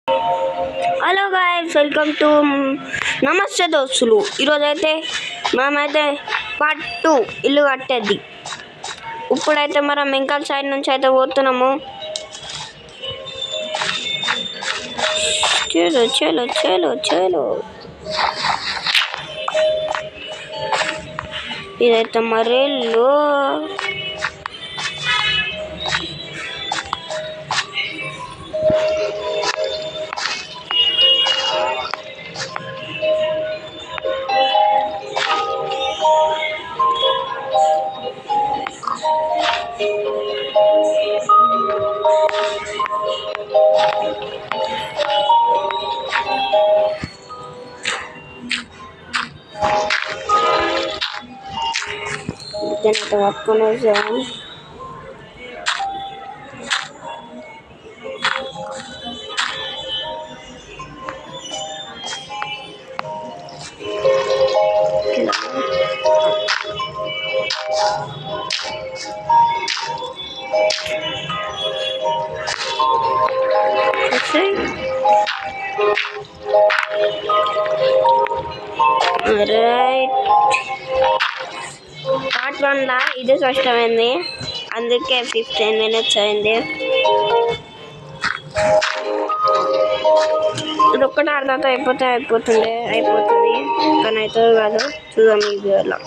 Hello guys, welcome to నమస్తే దోస్తులు. ఈరోజైతే మేమైతే పార్ట్ 2 ఇల్లు కట్టేది. ఇప్పుడైతే మనం మెంకల్ సైడ్ నుంచి అయితే పోతున్నాము. చలో చలో చలో చలో. ఇదైతే మరేళ్ళు దీనితో పట్టుకొని వచ్చాము. రైట్, పార్ట్ 1లా ఇది కష్టమైంది, అందుకే 15 minutes అయింది. ఇది ఒక్కటి అర్థం అయిపోతుంది, కానీ అవుతుంది కాదు. చూద్దాం ఈ వీడియోలో.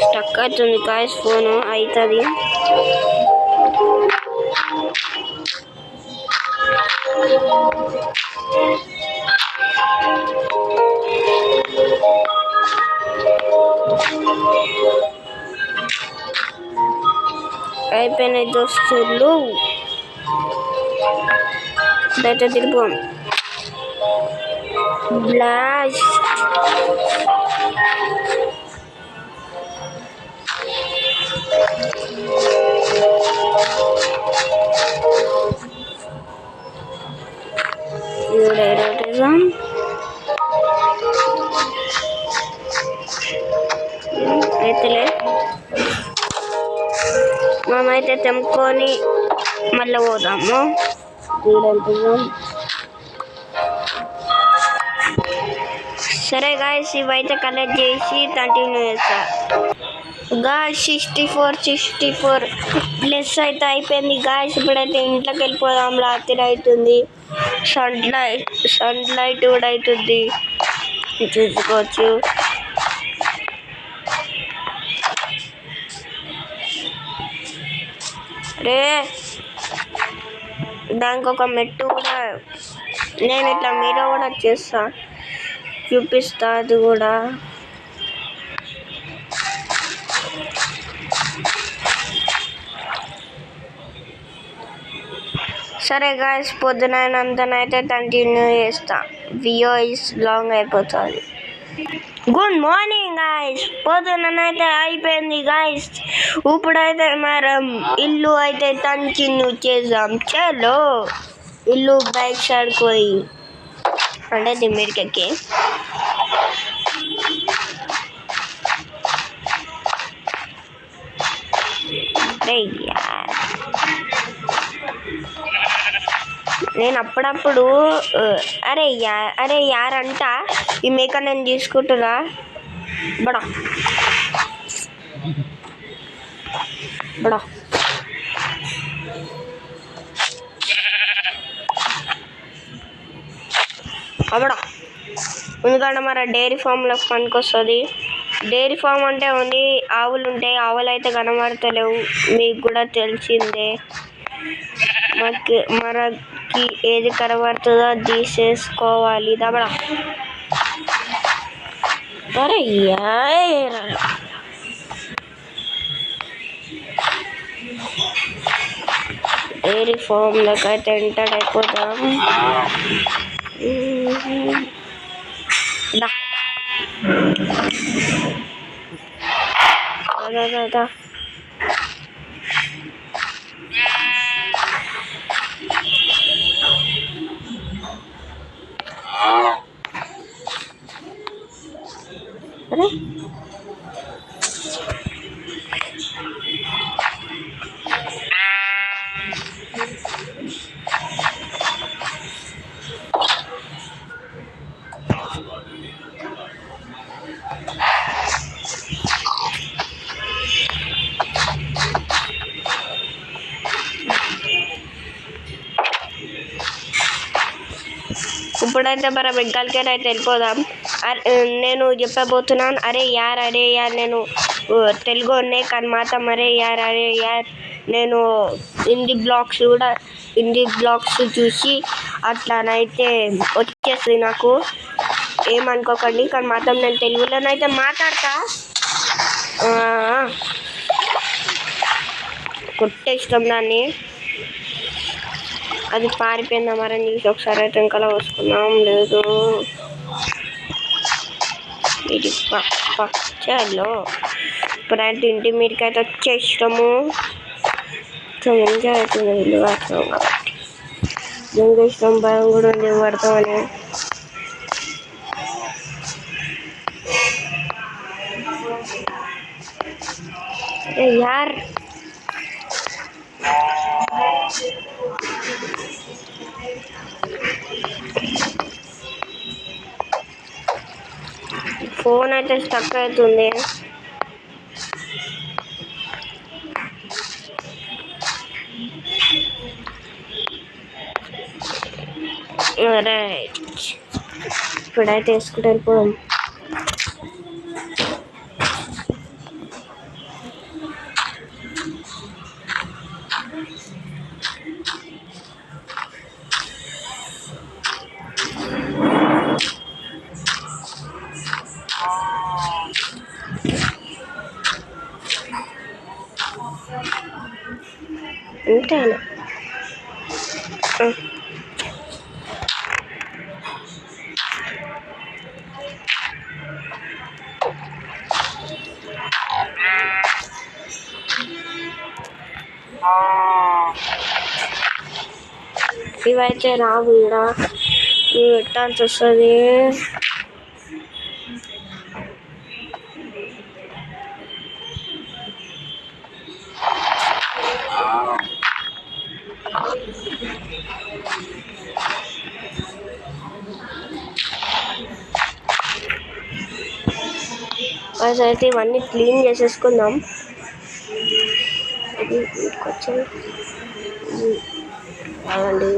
స్టక్ అవుతుంది గాయ్స్, ఫోను అవుతుంది. అయిపోయినాయి దోస్తులు, బయట తిరిపాం. బ్లాస్ట్ డైరోటిజం. అయితేలే, మేమైతే తెంపుకొని మళ్ళీ పోదాము. సరే గాయస్, ఇవైతే కలెక్ట్ చేసి కంటిన్యూ చేస్తా. గాయస్ 64 ప్లస్ అయితే అయిపోయింది గాయస్. ఇప్పుడైతే ఇంట్లోకి వెళ్ళిపోదాం, రాత్రి అవుతుంది. సన్ లైట్ కూడా అవుతుంది, చూసుకోవచ్చు. రే, దానికి ఒక మెట్టు కూడా నేను ఇట్లా మీరు కూడా చేస్తా, చూపిస్తా అది కూడా. సరే గాయస్, పొద్దునైతే కంటిన్యూ చేస్తా, వీడియో ఇస్ లాంగ్ అయిపోతుంది. గుడ్ మార్నింగ్ గాయస్, పొద్దునైతే అయిపోయింది గాయస్. ఇప్పుడైతే మనం ఇల్లు అయితే కంటిన్యూ చేద్దాం. చలో, ఇల్లు బైక్ సైడ్ పోయి అంటే దిమ్మిడికి నేను అప్పుడప్పుడు అరే యారంట ఈ మేక నేను తీసుకుంటురా బడా బడా. అబ్బడా, ఎందుకంటే మన డైరీ ఫామ్లో పనికి వస్తుంది. డైరీ ఫామ్ అంటే ఓన్లీ ఆవులు ఉంటాయి, ఆవులు అయితే కనబడతలేవు, మీకు కూడా తెలిసిందే. మనకి ఏది కనబడుతుందో తీసేసుకోవాలి. దబడా అరే డైరీ ఫామ్లోకి అయితే ఎంటర్ అయిపోతాం. అరే ఇప్పుడైతే మనం వెంకాలకైనా అయితే వెళ్ళిపోదాం. నేను చెప్పబోతున్నాను, అరే యార్ నేను తెలుగునే కానీ మాత్రం అరే యార్ నేను హిందీ బ్లాగ్స్ చూసి అట్లానైతే వచ్చేస్తుంది నాకు, ఏమనుకోకండి. కానీ మాత్రం నేను తెలుగులోనైతే మాట్లాడతా. కొట్టేస్తాం దాన్ని, అది పారిపోయిందా మరి చూసి ఒకసారి అయితే ఇంకా వస్తున్నాం. లేదు ఇది చలో ఇప్పుడైతే ఇంటి మీదకైతే వచ్చేస్తాము. ఎంజాయ్ అవుతుంది ఇల్లు కడతాం కాబట్టి. ఎంజాయ్ ఇష్టం భయం కూడా ఉంది పడతామని. యార్ ఫోన్ అయితే స్టక్ అవుతుంది. రైట్, ఇప్పుడైతే వేసుకుంటూ వెళ్ళిపోదాం. అంతేనా? ఇవైతే రావు, ఇక్కడ ఇవి పెట్టాల్సి వస్తుంది. అయితే ఇవన్నీ క్లీన్ చేసేసుకుందాం. ఇది ఇంటికొచ్చాయి అండి,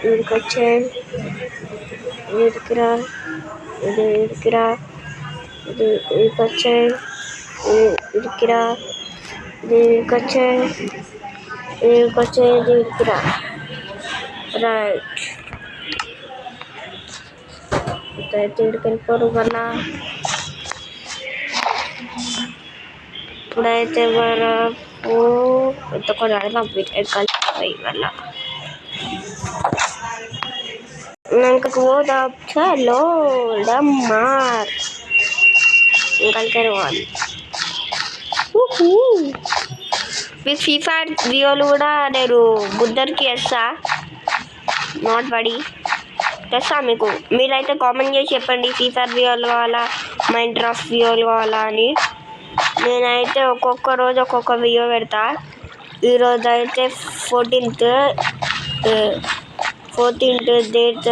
ఇంటికొచ్చాయి వీడికిరా, ఇది వీడికిరా, ఇది ఇంటికొచ్చాయి వీడికిరా, ఇది ఇంటికొచ్చాయి వీడికొచ్చాయి ఇది వీడికిరా. రైట్, అయితే వీడికి వెళ్ళిపోవడం వల్ల ఇప్పుడైతే మనకు ఎంత కూడా కలిసిపోయి వల్ల ఇంకా పోదా. చలో డమ్మార్ ఇంకలికే పోవాలి. మీకు ఫ్రీ ఫైర్ వీడియోలు కూడా నేను బుద్ధర్కి వేస్తా, నాట్ వడి తెస్తా మీకు. మీరైతే కామెంట్ చేసి చెప్పండి ఫ్రీ ఫైర్ వీడియోలు కావాలా, మైన్క్రాఫ్ట్ వీడియోలు కావాలా అని. నేనైతే ఒక్కొక్క రోజు ఒక్కొక్క వీడియో పెడతా. ఈరోజు అయితే 14th డేట్,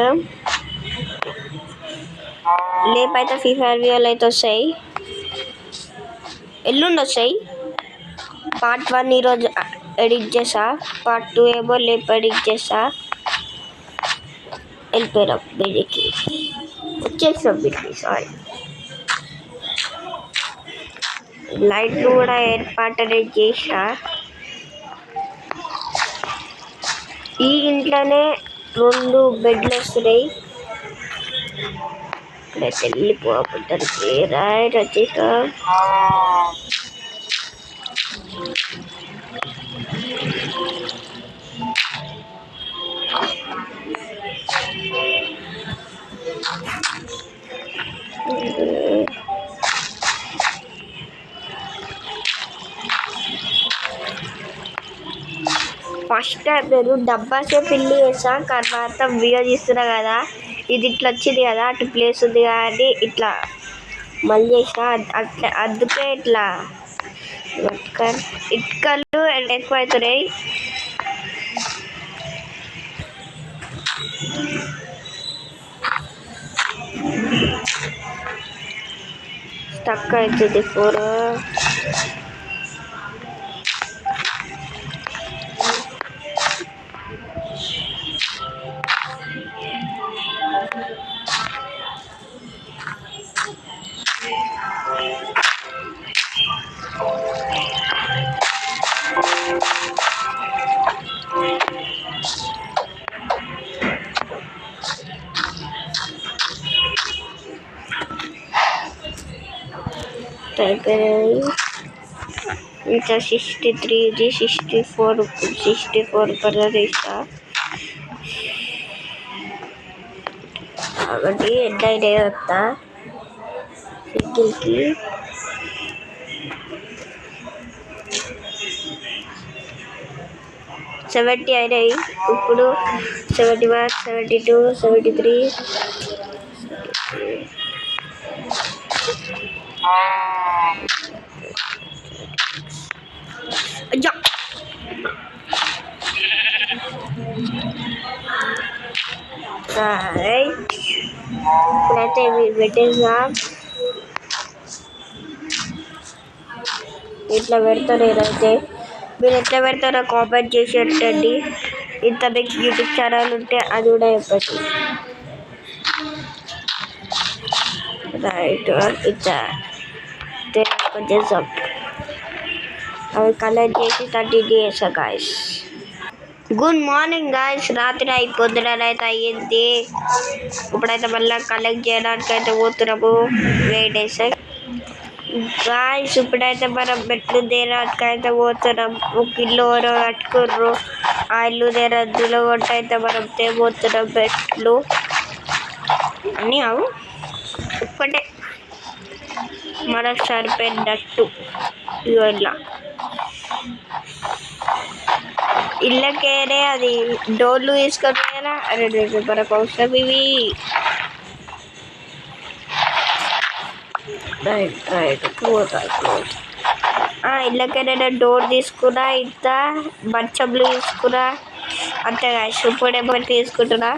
లేపైతే ఫ్రీ ఫైర్ వీడియోలు అయితే వస్తాయి, ఎల్లుండి వస్తాయి. పార్ట్ 1 ఈరోజు ఎడిట్ చేస్తా, పార్ట్ 2 ఏమో లేపు ఎడిట్ చేస్తా. వెళ్ళిపోయినాం బయటికి, వచ్చేసాం బయటికి. సారీ, లైట్లు కూడా ఏర్పాటు అనేది చేసా. ఈ ఇంట్లోనే 2 బెడ్లు వస్తున్నాయి. ఇక్కడైతే వెళ్ళిపోతానికి రైట్ వచ్చేసా. ఫస్ట్ టైం నేను డబ్బాసే పిల్లి వేసాను, తర్వాత వీడియో తీస్తున్నా కదా, ఇది ఇట్లా వచ్చింది కదా, అటు ప్లేస్ ఉంది కానీ ఇట్లా మళ్ళీ చేసిన, అట్లా అందుకే ఇట్లా ఇటుకలు ఎక్కువ అవుతున్నాయి. స్టక్ అవుతుంది 4. ఇంకా 63 ఇది 64 కలర్ ఇస్తా. కాబట్టి ఎడ్డైతే వస్తా సైకిల్కి. సెవెంటీ అయినాయి ఇప్పుడు. 71, 72, 73. అయ్యా ఇప్పుడైతే పెట్టేసాం. ఇట్లా పెడతారు. ఏదైతే మీరు ఎట్లా పెడతారో కామెంట్ చేసి పెట్టండి. ఇంత మీకు యూట్యూబ్ ఛానల్ ఉంటే అది కూడా చెప్పండి. రైట్ ఇట్లా కొంచెం అవి కలెక్ట్ చేసి 30 days guys. Good morning guys. రాత్రి పొద్దునైతే అయ్యింది. ఇప్పుడైతే మళ్ళీ కలెక్ట్ చేయడానికి అయితే పోతున్నాము. Days guys. ఇప్పుడైతే మనం బెట్లు తీయడానికి అయితే పోతున్నాం. ఒక ఇల్లు ఎవరో కట్టుకుర్రు. ఆ ఇల్లు తీరద్దులో కొట్టి అయితే మనం తేపోతున్నాం. బెట్లు అన్నీ అవు ఒక్కటే మనకు సరిపోయినట్టు. ఇట్లా ఇళ్ళకేనే అది డోర్లు తీసుకొని పోయారా. అరే మనకు అవసరం ఇవి. రైట్ ఇళ్ళకైనా డోర్ తీసుకున్నా, ఇంత మంచంలు తీసుకున్నా అంతే కాదు. ఇప్పుడేమో తీసుకుంటున్నా.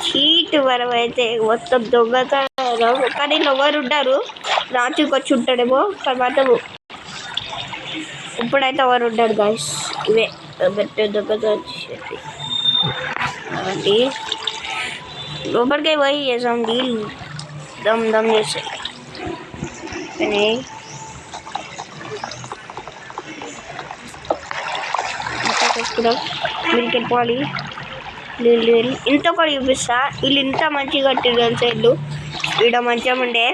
చీట్ మనం అయితే మొత్తం దొంగతనం. కానీ ఎవరు ఉంటారు. రాత్రికి వచ్చి ఉంటాడేమో తర్వాత. ఇప్పుడైతే ఎవరు ఉంటారు గాయస్. ఇవే పెట్టే దొంగతనం కాబట్టి లోపలికి పోయి చేసాం. నీళ్ళు దమ్ చేస్తాయి. కానీ మీకు వెళ్ళిపోవాలి. ఇంత కూడా చూపిస్తా. వీళ్ళు ఇంత మంచిగా కట్టారు తెలుసా. ఇల్లు ఈడ మంచం ఉండే,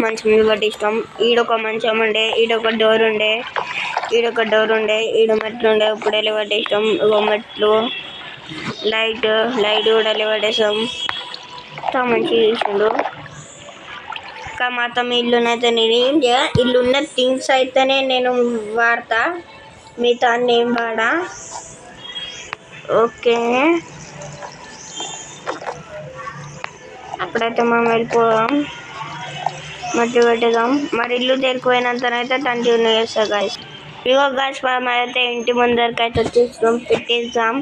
మంచం మీద కట్టిస్తాం. ఈడొక మంచం ఉండే, ఈడొక డోర్ ఉండే, ఈడొక డోర్ ఉండే, ఈడ మెట్లు ఉండే. ఇప్పుడు వెళ్ళి పట్టేస్తాం. ఇగో మెట్లు, లైట్ కూడా వెళ్ళి పట్టేస్తాం. ఇంత మంచిగా చేసిండు. ఇంకా మొత్తం ఇల్లునైతే నేను ఏం చేయ. ఇల్లున్న థింగ్స్ అయితేనే నేను వాడతా. మిగతా అన్నీ ఏం వాడా. ఓకే అప్పుడైతే మనం వెళ్ళిపోదాం. మట్టి పెట్టేద్దాం. మరి ఇల్లు తెరిపోయినంతనైతే కంటిన్యూ చేస్తా గాయస్. ఇగో గాయస్ మనం అయితే ఇంటి ముందరికి అయితే వచ్చేస్తాం. పెట్టేద్దాం.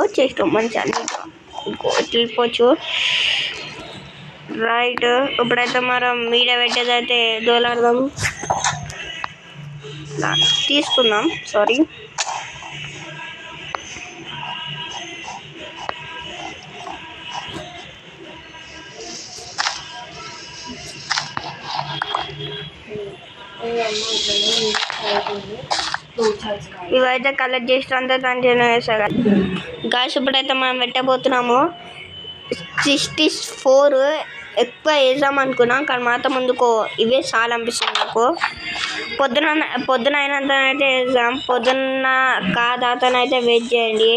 వచ్చేస్తాం మంచిగా వెళ్ళిపోవచ్చు. రైట్ ఇప్పుడైతే మనం మీద పెట్టేదైతే దోలాడదాం. తీసుకుందాం. సారీ ఇవైతే కలెక్ట్ చేసినంత కంటిన్యూ చేస్తా గాయస్. ఇప్పుడైతే మనం పెట్టబోతున్నాము. 64 ఎక్కువ వేసాం అనుకున్నాం. కానీ మాత్రం ముందుకు ఇవే చాలా అనిపిస్తుంది నాకు. పొద్దున అయినంతనైతే వేసాం. పొద్దున్న కాదాతనైతే వెయిట్ చేయండి.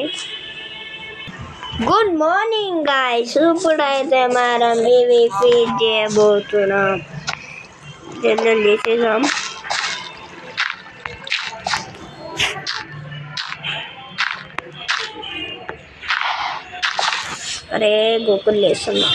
Good morning guys. ఇప్పుడైతే మనం ఇవి ఫీడ్ చేయబోతున్నాం. జల్దీ చేసేసాం. అరే గోకులు లేస్తున్నా.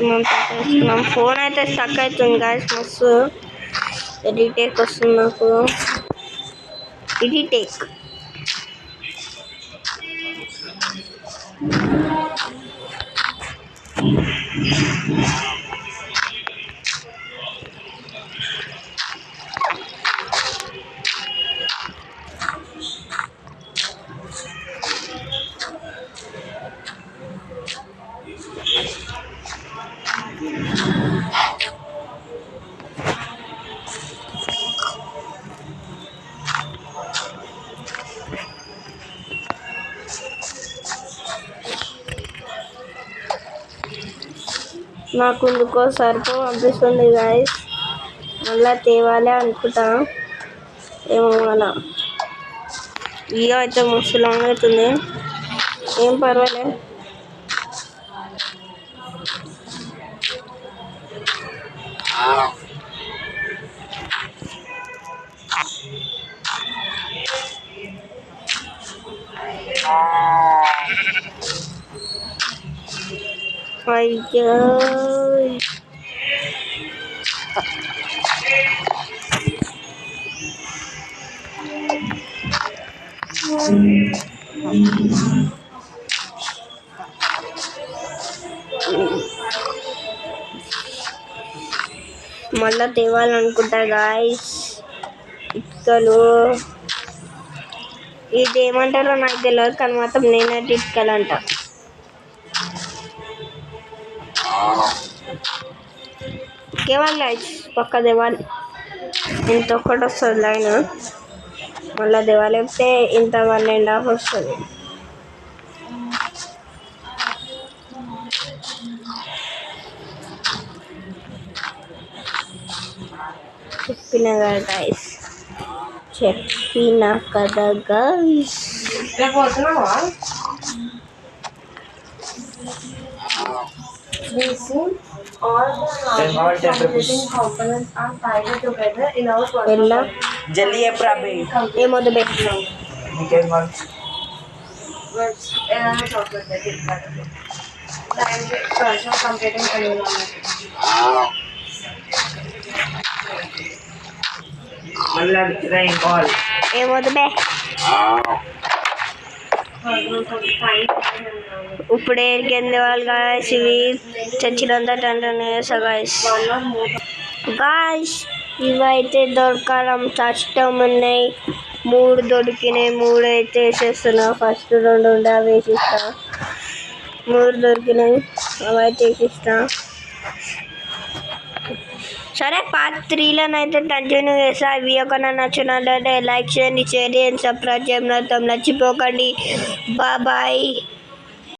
మనం ఫోన్ అయితే స్టక్ అవుతుంది గాయస్ మస్తు రీటేక్ వస్తుంది నాకు రీటేక్ నాకు ఎందుకో సరిపో అనిపిస్తుంది గాయస్ మళ్ళీ తేవాలి అనుకుంటా ఏమో అలా వీడియో అయితే మస్తు లాంగ్ అవుతుంది ఏం పర్వాలేదు అయ్యో మళ్ళా తేవాలనుకుంటా గాయస్ ఇటుకలు ఇది ఏమంటారో నాకు తెలియదు కానీ మాత్రం నేనైతే ఇటుకలు అంట కేవలం గాయస్ పక్క దేవాలి ఇంత ఒక్కటి వస్తుంది లైన్ మళ్ళీ దేవాలేస్తే ఇంత 1.5 వస్తుంది చెప్పిన కదా గాయస్ जल्दी है प्राबे ఏమొద్దు పెట్టు निकल मत मतलब रैंक ऑल ఏమొద్దు బే ఇప్పుడే ఎరికింది వాళ్ళు గాయస్ ఇవి చచ్చినంత టంటనే గాయస్ గాయస్ ఇవైతే దొరకడం కష్టం ఉన్నాయి 3 దొరికినాయి 3 అయితే వేసేస్తున్నా ఫస్ట్ 2 ఉండే అవి వేసిస్తా 3 దొరికినాయి అవి అయితే వేసిస్తా సరే పార్ట్ 3లోనైతే కంటిన్యూ చేస్తా వీడియో కన్నా నచ్చినట్లయితే లైక్ చేయండి షేర్ చేయండి సబ్స్క్రైబ్ చేయడం మర్చిపోకండి బాయ్